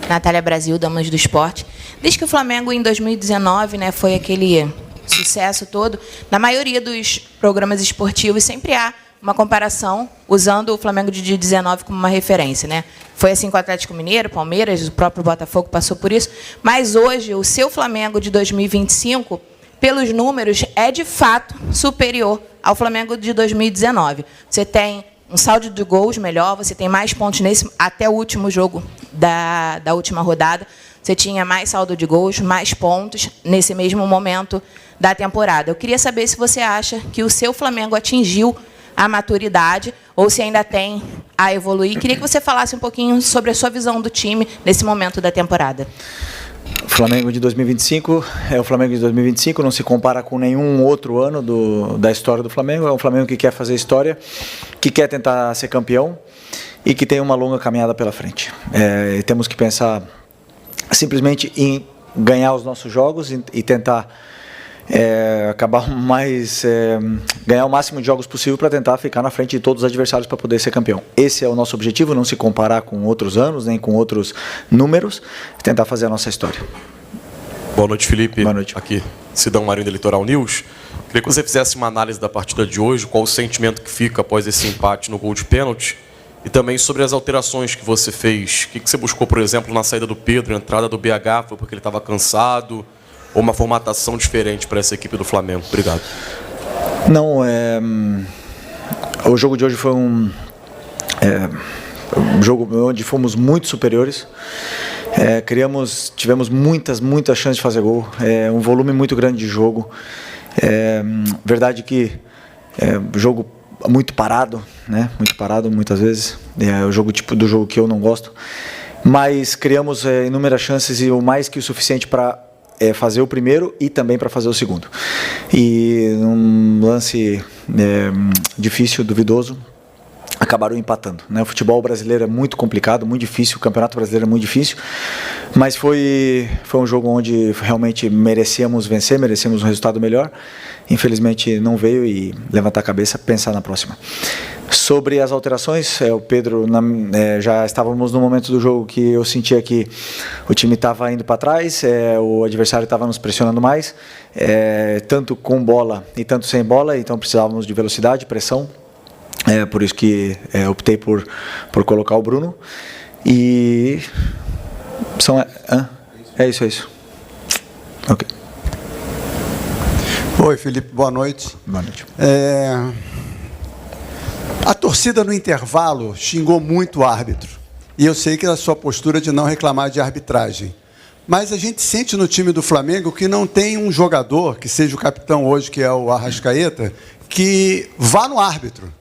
Natália Brasil, Damas do Esporte. Desde que o Flamengo, em 2019, né, foi aquele sucesso todo, na maioria dos programas esportivos sempre há uma comparação usando o Flamengo de 2019 como uma referência, né? Foi assim com o Atlético Mineiro, Palmeiras, o próprio Botafogo passou por isso, mas hoje o seu Flamengo de 2025, pelos números, é de fato superior ao Flamengo de 2019. Você tem um saldo de gols melhor, você tem mais pontos nesse, até o último jogo da última rodada, você tinha mais saldo de gols, mais pontos nesse mesmo momento da temporada. Eu queria saber se você acha que o seu Flamengo atingiu a maturidade ou se ainda tem a evoluir. Queria que você falasse um pouquinho sobre a sua visão do time nesse momento da temporada. O Flamengo de 2025 é o Flamengo de 2025, não se compara com nenhum outro ano da história do Flamengo. É um Flamengo que quer fazer história, que quer tentar ser campeão e que tem uma longa caminhada pela frente. Temos que pensar simplesmente em ganhar os nossos jogos e tentar ganhar o máximo de jogos possível para tentar ficar na frente de todos os adversários para poder ser campeão. Esse é o nosso objetivo, não se comparar com outros anos, nem com outros números, tentar fazer a nossa história. Boa noite, Felipe. Boa noite. Aqui, Sidão Marinho da Litoral News. Queria que você fizesse uma análise da partida de hoje, qual o sentimento que fica após esse empate no gol de pênalti, e também sobre as alterações que você fez. O que você buscou, por exemplo, na saída do Pedro, a entrada do BH, foi porque ele estava cansado, ou uma formatação diferente para essa equipe do Flamengo? Obrigado. Não, o jogo de hoje foi um jogo onde fomos muito superiores. Tivemos muitas chances de fazer gol, um volume muito grande de jogo. Verdade que jogo muito parado, né? Muito parado muitas vezes. É o jogo tipo do jogo que eu não gosto. Mas criamos inúmeras chances e o mais que o suficiente para fazer o primeiro e também para fazer o segundo. E num lance difícil, duvidoso, acabaram empatando, né? O futebol brasileiro é muito complicado, muito difícil, o Campeonato Brasileiro é muito difícil, mas foi um jogo onde realmente merecíamos vencer, merecíamos um resultado melhor. Infelizmente não veio, e levantar a cabeça, pensar na próxima. Sobre as alterações, o Pedro, já estávamos no momento do jogo que eu sentia que o time estava indo para trás, o adversário estava nos pressionando mais, tanto com bola e tanto sem bola, então precisávamos de velocidade, pressão. Por isso que optei por colocar o Bruno. E é isso. Ok. Oi, Felipe, boa noite. Boa noite. A torcida no intervalo xingou muito o árbitro. E eu sei que é a sua postura de não reclamar de arbitragem. Mas a gente sente no time do Flamengo que não tem um jogador, que seja o capitão hoje, que é o Arrascaeta, que vá no árbitro.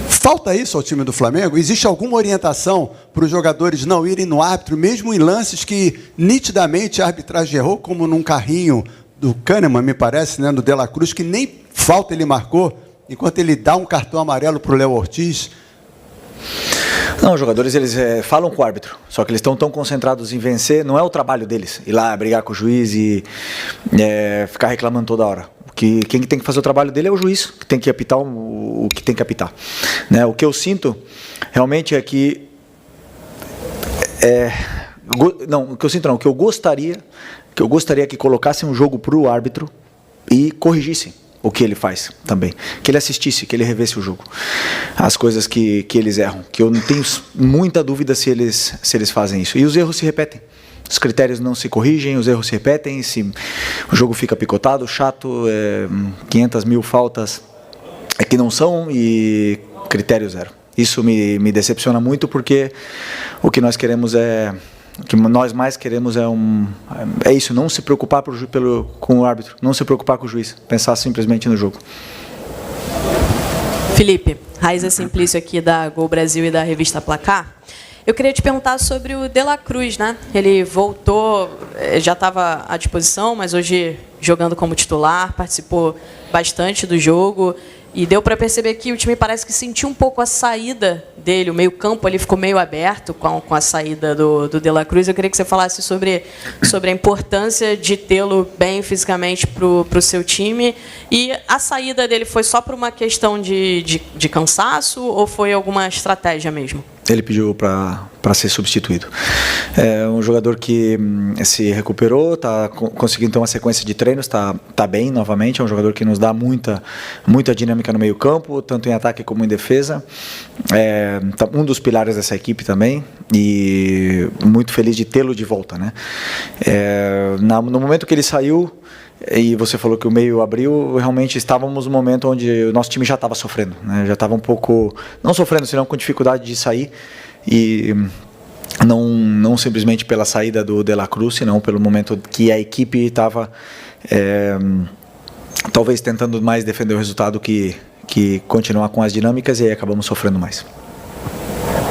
Falta isso ao time do Flamengo? Existe alguma orientação para os jogadores não irem no árbitro, mesmo em lances que nitidamente a arbitragem errou, como num carrinho do Kahneman, me parece, né, no De La Cruz, que nem falta ele marcou, enquanto ele dá um cartão amarelo para o Léo Ortiz? Não, os jogadores eles falam com o árbitro, só que eles estão tão concentrados em vencer, não é o trabalho deles ir lá brigar com o juiz e ficar reclamando toda hora. Quem tem que fazer o trabalho dele é o juiz, que tem que apitar o que tem que apitar. Né? O que eu sinto realmente é que... o que eu gostaria que colocasse um jogo para o árbitro e corrigissem o que ele faz também. Que ele assistisse, que ele revesse o jogo. As coisas que eles erram. Que eu não tenho muita dúvida se eles fazem isso. E os erros se repetem. Os critérios não se corrigem, os erros se repetem, o jogo fica picotado, chato, 500 mil faltas que não são e critério zero. Isso me decepciona muito, porque o que nós queremos o que nós mais queremos é isso, não se preocupar com o árbitro, não se preocupar com o juiz, pensar simplesmente no jogo. Felipe, Raiza Simplício aqui da Gol Brasil e da revista Placar. Eu queria te perguntar sobre o De La Cruz, né? Ele voltou, já estava à disposição, mas hoje jogando como titular, participou bastante do jogo e deu para perceber que o time parece que sentiu um pouco a saída dele, o meio-campo ali ficou meio aberto com a saída do De La Cruz. Eu queria que você falasse sobre a importância de tê-lo bem fisicamente para o seu time, e a saída dele foi só por uma questão de cansaço ou foi alguma estratégia mesmo? ele pediu para ser substituído. É um jogador que se recuperou, está conseguindo ter uma sequência de treinos, está bem novamente, é um jogador que nos dá muita dinâmica no meio campo, tanto em ataque como em defesa. Um dos pilares dessa equipe também, e muito feliz de tê-lo de volta, né? No momento que ele saiu, e você falou que o meio abriu, realmente estávamos no momento onde o nosso time já estava sofrendo, né? Já estava um pouco, não sofrendo, senão com dificuldade de sair, e não simplesmente pela saída do De La Cruz, senão pelo momento que a equipe estava talvez tentando mais defender o resultado que continuar com as dinâmicas, e aí acabamos sofrendo mais.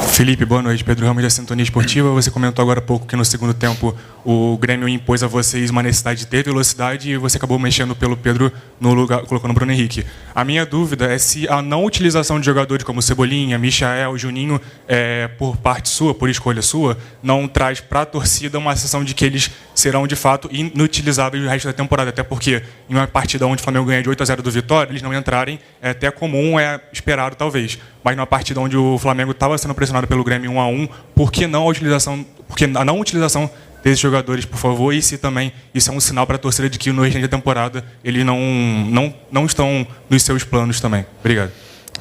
Felipe, boa noite. Pedro Ramos, da Sintonia Esportiva. Você comentou agora há pouco que no segundo tempo o Grêmio impôs a vocês uma necessidade de ter velocidade e você acabou mexendo pelo Pedro no lugar, colocando o Bruno Henrique. A minha dúvida é se a não utilização de jogadores como Cebolinha, Michael, Juninho, por parte sua, por escolha sua, não traz para a torcida uma sensação de que eles serão de fato inutilizáveis no resto da temporada. Até porque em uma partida onde o Flamengo ganha de 8-0 do Vitória, eles não entrarem é até comum, é esperado talvez. Mas numa partida onde o Flamengo estava sendo pressionado pelo Grêmio 1-1, por que não a utilização, porque a não utilização desses jogadores, por favor, e se também isso é um sinal para a torcida de que no restante da temporada eles não estão nos seus planos também. Obrigado.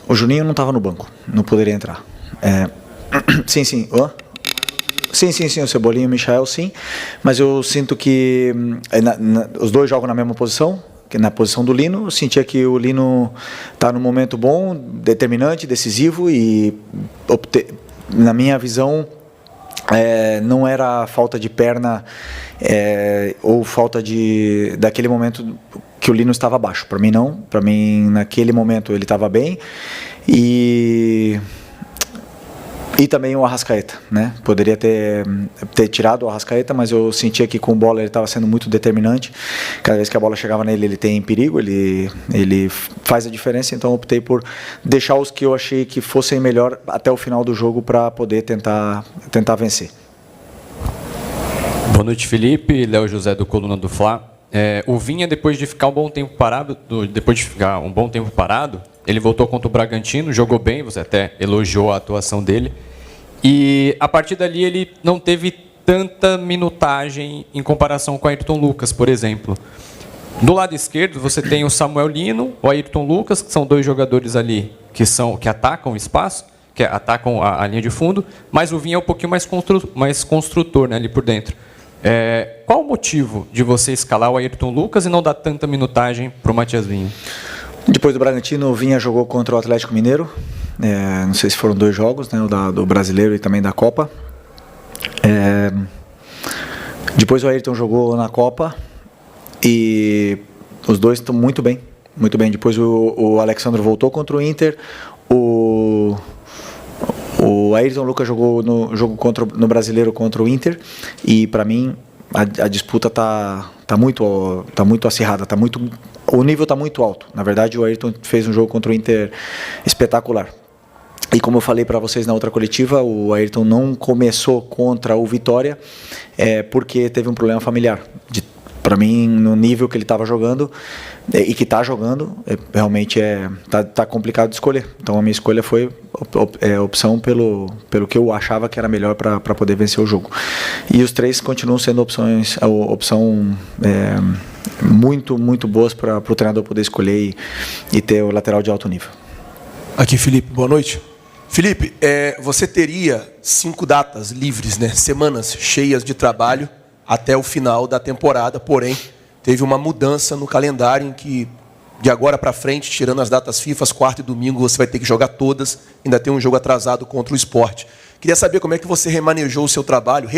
O Juninho não estava no banco, não poderia entrar. Sim. Sim, o Cebolinha e o Michael, sim, mas eu sinto que os dois jogam na mesma posição, que na posição do Lino. Eu sentia que o Lino está num momento bom, determinante, decisivo, e na minha visão não era falta de perna ou falta daquele momento que o Lino estava abaixo. Para mim não, para mim naquele momento ele estava bem, e também o Arrascaeta, né? Poderia ter tirado o Arrascaeta, mas eu sentia que com bola ele estava sendo muito determinante. Cada vez que a bola chegava nele, ele tem perigo, ele faz a diferença. Então eu optei por deixar os que eu achei que fossem melhor até o final do jogo para poder tentar vencer. Boa noite, Felipe. Léo José, do Coluna do Fla. O Vinha, depois de ficar um bom tempo parado, ele voltou contra o Bragantino, jogou bem, você até elogiou a atuação dele. E a partir dali ele não teve tanta minutagem em comparação com o Ayrton Lucas, por exemplo. Do lado esquerdo você tem o Samuel Lino, o Ayrton Lucas, que são dois jogadores ali que atacam o espaço, que atacam a linha de fundo, mas o Vinha é um pouquinho mais construtor, né, ali por dentro. Qual o motivo de você escalar o Ayrton Lucas e não dar tanta minutagem para o Matias Vinha? Depois do Bragantino, o Vinha jogou contra o Atlético Mineiro. Não sei se foram 2 jogos, né, o do Brasileiro e também da Copa. Depois o Ayrton jogou na Copa e os dois estão muito bem. Depois o Alexandre voltou contra o Inter. O Ayrton Lucas jogou no jogo no Brasileiro contra o Inter, e para mim a disputa tá muito acirrada, o nível está muito alto. Na verdade, o Ayrton fez um jogo contra o Inter espetacular. E como eu falei para vocês na outra coletiva, o Ayrton não começou contra o Vitória porque teve um problema familiar. Para mim, no nível que ele estava jogando e que está jogando, realmente tá complicado de escolher. Então a minha escolha foi opção pelo que eu achava que era melhor para poder vencer o jogo. E os 3 continuam sendo opção muito boas para o treinador poder escolher e ter o lateral de alto nível. Aqui, Felipe, boa noite. Felipe, você teria 5 datas livres, né? Semanas cheias de trabalho até o final da temporada, porém, teve uma mudança no calendário em que, de agora para frente, tirando as datas FIFA, quarta e domingo, você vai ter que jogar todas, ainda tem um jogo atrasado contra o Sport. Queria saber como é que você replanejou o seu trabalho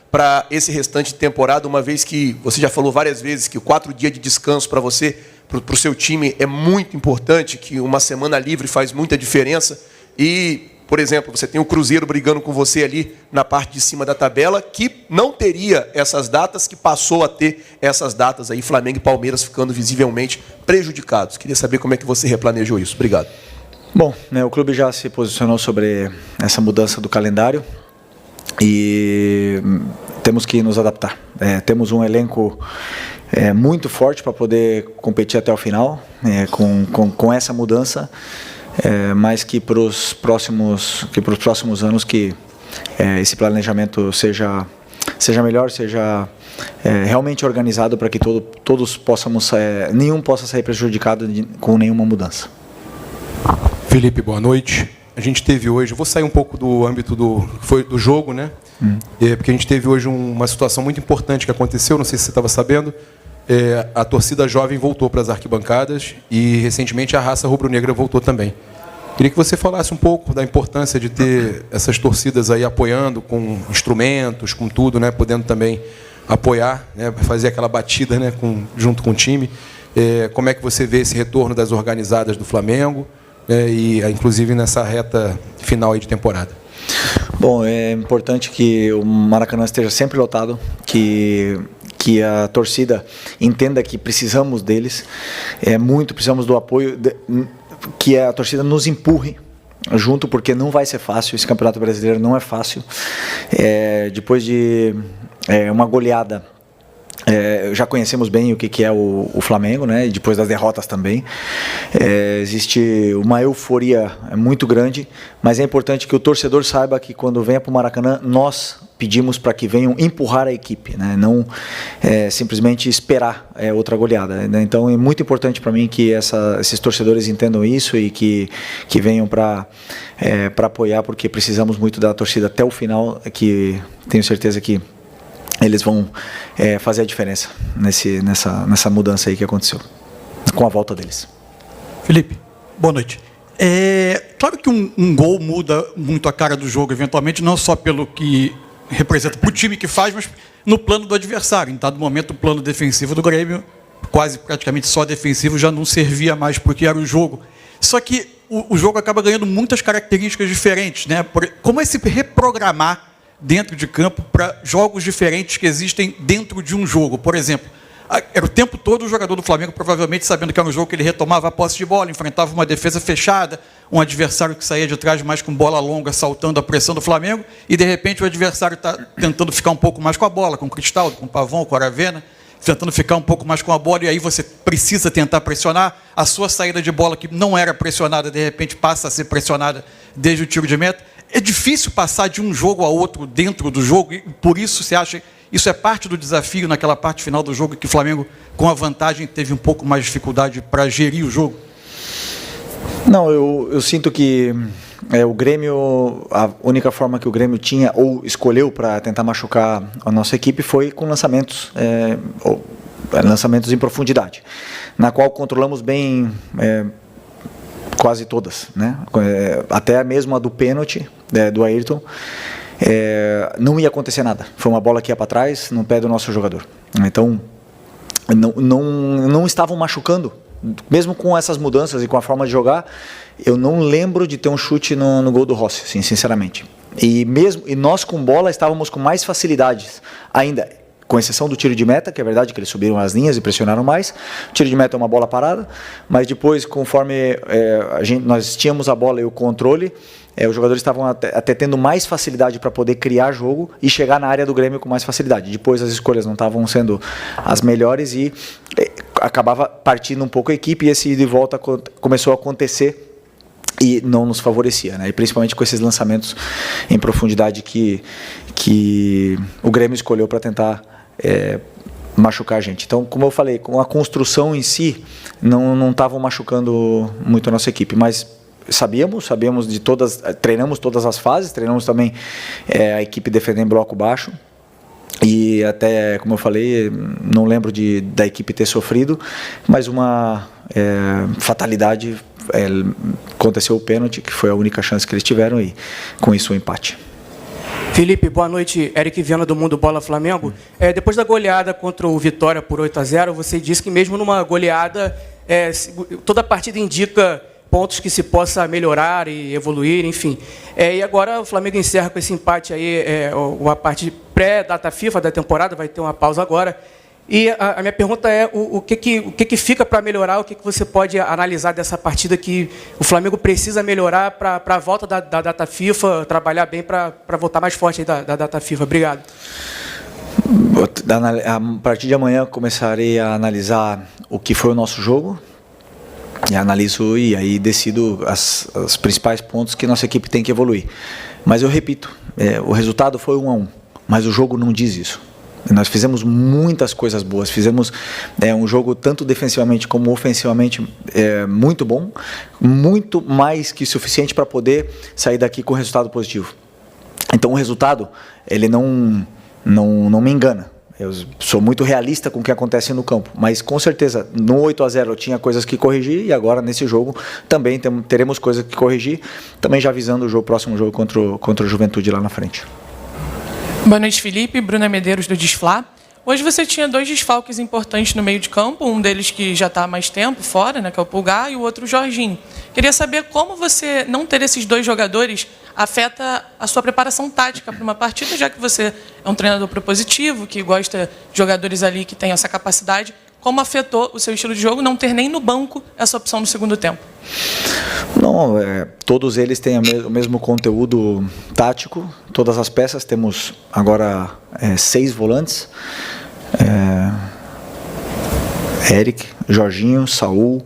para esse restante de temporada, uma vez que você já falou várias vezes que 4 dias de descanso para você, para o seu time, é muito importante, que uma semana livre faz muita diferença. E, por exemplo, você tem o Cruzeiro brigando com você ali na parte de cima da tabela, que não teria essas datas, que passou a ter essas datas aí, Flamengo e Palmeiras ficando visivelmente prejudicados. Queria saber como é que você replanejou isso. Obrigado. Bom, o clube já se posicionou sobre essa mudança do calendário e temos que nos adaptar. Temos um elenco muito forte para poder competir até o final. Com essa mudança, mas que para os próximos anos esse planejamento seja melhor, seja realmente organizado para que todos possamos nenhum possa sair prejudicado com nenhuma mudança. Felipe, boa noite. A gente teve hoje, eu vou sair um pouco do âmbito do jogo, né? Porque a gente teve hoje uma situação muito importante que aconteceu, não sei se você estava sabendo. A torcida jovem voltou para as arquibancadas e recentemente a raça rubro-negra voltou também. Queria que você falasse um pouco da importância de ter essas torcidas aí apoiando com instrumentos, com tudo, né? Podendo também apoiar, né? Fazer aquela batida, né? Junto com o time. Como é que você vê esse retorno das organizadas do Flamengo, e inclusive nessa reta final aí de temporada? Bom, é importante que o Maracanã esteja sempre lotado, que a torcida entenda que precisamos deles, precisamos do apoio, que a torcida nos empurre junto, porque não vai ser fácil, esse Campeonato Brasileiro não é fácil. Depois de uma goleada, já conhecemos bem o que é o Flamengo, né? E depois das derrotas também. Existe uma euforia muito grande, mas é importante que o torcedor saiba que quando venha para o Maracanã, nós pedimos para que venham empurrar a equipe, né? Não simplesmente esperar outra goleada, né? Então é muito importante para mim que esses torcedores entendam isso e que venham para apoiar, porque precisamos muito da torcida até o final, que tenho certeza que eles vão fazer a diferença nessa mudança aí que aconteceu, com a volta deles. Felipe, boa noite. Claro que um gol muda muito a cara do jogo, eventualmente, não só pelo que representa para o time que faz, mas no plano do adversário. Em dado momento, o plano defensivo do Grêmio, praticamente só defensivo, já não servia mais porque era o jogo. Só que o jogo acaba ganhando muitas características diferentes, né? Como é se reprogramar dentro de campo para jogos diferentes que existem dentro de um jogo? Por exemplo, era o tempo todo o jogador do Flamengo provavelmente sabendo que era um jogo que ele retomava a posse de bola, enfrentava uma defesa fechada, um adversário que saía de trás mais com bola longa, saltando a pressão do Flamengo, e de repente o adversário está tentando ficar um pouco mais com a bola, com o Cristaldo, com o Pavão, com o Aravena, tentando ficar um pouco mais com a bola, e aí você precisa tentar pressionar. A sua saída de bola, que não era pressionada, de repente passa a ser pressionada desde o tiro de meta. É difícil passar de um jogo a outro dentro do jogo, e por isso você acha isso é parte do desafio naquela parte final do jogo, que o Flamengo, com a vantagem, teve um pouco mais de dificuldade para gerir o jogo? Não, eu sinto que o Grêmio, a única forma que o Grêmio tinha ou escolheu para tentar machucar a nossa equipe foi com lançamentos em profundidade, na qual controlamos bem quase todas, né? Até mesmo a do pênalti do Ayrton, não ia acontecer nada. Foi uma bola que ia para trás no pé do nosso jogador. Então não estavam machucando, mesmo com essas mudanças e com a forma de jogar. Eu não lembro de ter um chute no gol do Rossi, assim, sinceramente. E nós com bola estávamos com mais facilidades ainda, com exceção do tiro de meta, que é verdade que eles subiram as linhas e pressionaram mais. O tiro de meta é uma bola parada, mas depois, conforme nós tínhamos a bola e o controle, os jogadores estavam até tendo mais facilidade para poder criar jogo e chegar na área do Grêmio com mais facilidade. Depois as escolhas não estavam sendo as melhores e acabava partindo um pouco a equipe, e esse ida e volta começou a acontecer e não nos favorecia, né? E principalmente com esses lançamentos em profundidade que o Grêmio escolheu para tentar machucar a gente. Então, como eu falei, com a construção em si, não estavam machucando muito a nossa equipe, mas sabíamos de todas, treinamos todas as fases, treinamos também a equipe defender em bloco baixo, e até, como eu falei, não lembro da equipe ter sofrido, mas uma fatalidade, aconteceu o pênalti, que foi a única chance que eles tiveram, e com isso o empate. Felipe, boa noite. Eric Viana, do Mundo Bola Flamengo. Depois da goleada contra o Vitória por 8-0, você disse que mesmo numa goleada, toda a partida indica pontos que se possa melhorar e evoluir, enfim. E agora o Flamengo encerra com esse empate aí, a parte pré-data FIFA da temporada, vai ter uma pausa agora. E a minha pergunta é o que fica para melhorar, o que você pode analisar dessa partida que o Flamengo precisa melhorar para a volta da data FIFA, trabalhar bem para voltar mais forte aí da data FIFA. Obrigado. A partir de amanhã começarei a analisar o que foi o nosso jogo, E analiso e aí decido os principais pontos que nossa equipe tem que evoluir. Mas eu repito, o resultado foi 1-1, mas o jogo não diz isso. Nós fizemos muitas coisas boas, fizemos um jogo tanto defensivamente como ofensivamente muito bom, muito mais que suficiente para poder sair daqui com resultado positivo. Então o resultado, ele não me engana. Eu sou muito realista com o que acontece no campo, mas com certeza no 8-0 eu tinha coisas que corrigir e agora nesse jogo também teremos coisas que corrigir, também já visando o próximo jogo contra o Juventude lá na frente. Boa noite, Felipe. Bruna Medeiros, do Desflá. Hoje você tinha 2 desfalques importantes no meio de campo, um deles que já está há mais tempo fora, né, que é o Pulgar, e o outro o Jorginho. Queria saber como você não ter esses 2 jogadores afeta a sua preparação tática para uma partida, já que você é um treinador propositivo, que gosta de jogadores ali que têm essa capacidade. Como afetou o seu estilo de jogo não ter nem no banco essa opção no segundo tempo? Não, todos eles têm o mesmo conteúdo tático, todas as peças. Temos agora 6 volantes, Eric, Jorginho, Saul,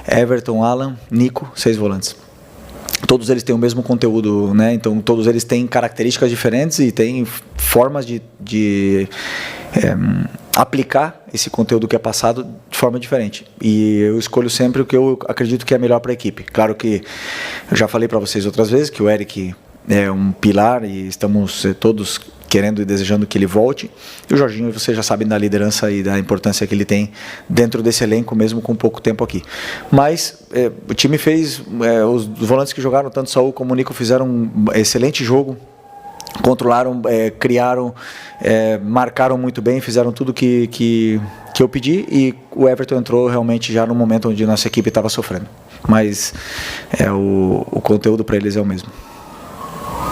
Everton, Alan, Nico, 6 volantes. Todos eles têm o mesmo conteúdo, né? Então todos eles têm características diferentes e têm formas de aplicar esse conteúdo que é passado de forma diferente. E eu escolho sempre o que eu acredito que é melhor para a equipe. Claro que eu já falei para vocês outras vezes que o Eric é um pilar e estamos todos querendo e desejando que ele volte. E o Jorginho, vocês já sabem da liderança e da importância que ele tem dentro desse elenco, mesmo com pouco tempo aqui. Mas o time fez, os volantes que jogaram, tanto Saul como o Nico, fizeram um excelente jogo. Controlaram, criaram, marcaram muito bem, fizeram tudo que eu pedi, e o Everton entrou realmente já no momento onde nossa equipe estava sofrendo. Mas o conteúdo para eles é o mesmo.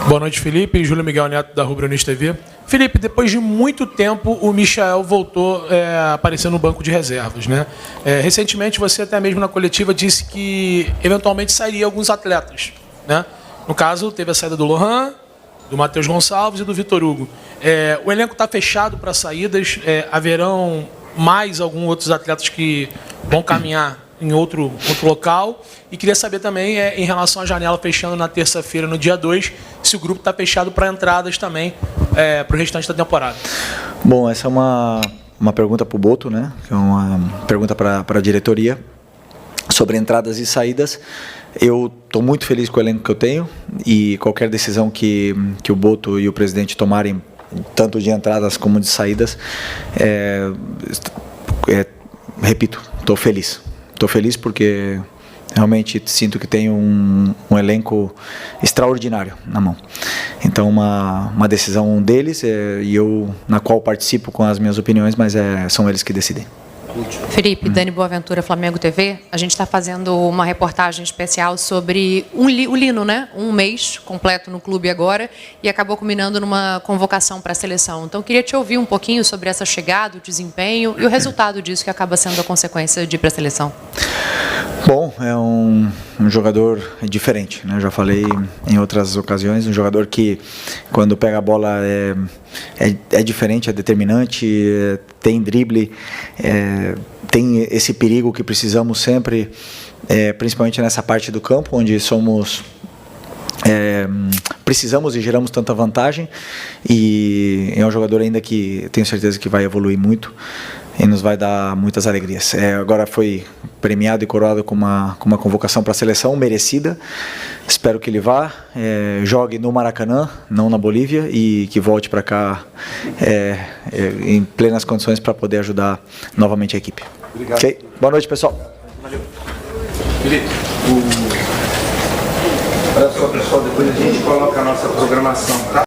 Boa noite, Felipe. Júlio Miguel Neto, da Rubro News TV. Felipe, depois de muito tempo, o Michael voltou a aparecer no banco de reservas, né? Recentemente, você até mesmo na coletiva disse que eventualmente sairia alguns atletas, né? No caso, teve a saída do Lohan, do Matheus Gonçalves e do Vitor Hugo. O elenco está fechado para saídas, haverão mais alguns outros atletas que vão caminhar em outro local. E queria saber também, em relação à janela fechando na terça-feira, no dia 2, se o grupo está fechado para entradas também para o restante da temporada. Bom, essa é uma pergunta para o Boto, né? É uma pergunta para a diretoria sobre entradas e saídas. Eu estou muito feliz com o elenco que eu tenho e qualquer decisão que o Boto e o presidente tomarem, tanto de entradas como de saídas, repito, estou feliz. Estou feliz porque realmente sinto que tenho um elenco extraordinário na mão. Então, uma decisão deles, e eu na qual participo com as minhas opiniões, mas são eles que decidem. Felipe, Dani Boaventura, Flamengo TV. A gente está fazendo uma reportagem especial sobre o Lino, né? Um mês completo no clube agora e acabou culminando numa convocação para a seleção. Então, queria te ouvir um pouquinho sobre essa chegada, o desempenho e o resultado disso que acaba sendo a consequência de ir para a seleção. Bom, é um jogador diferente, né? Eu já falei em outras ocasiões, um jogador que quando pega a bola é diferente, é determinante, tem drible, tem esse perigo que precisamos sempre, principalmente nessa parte do campo, onde precisamos e geramos tanta vantagem, e é um jogador ainda que tenho certeza que vai evoluir muito e nos vai dar muitas alegrias. Agora foi premiado e coroado com uma convocação para a seleção merecida. Espero que ele vá, jogue no Maracanã, não na Bolívia, e que volte para cá em plenas condições para poder ajudar novamente a equipe. Obrigado. Okay? Boa noite, pessoal. Valeu. Felipe, olha só, pessoal, depois a gente coloca a nossa programação, tá?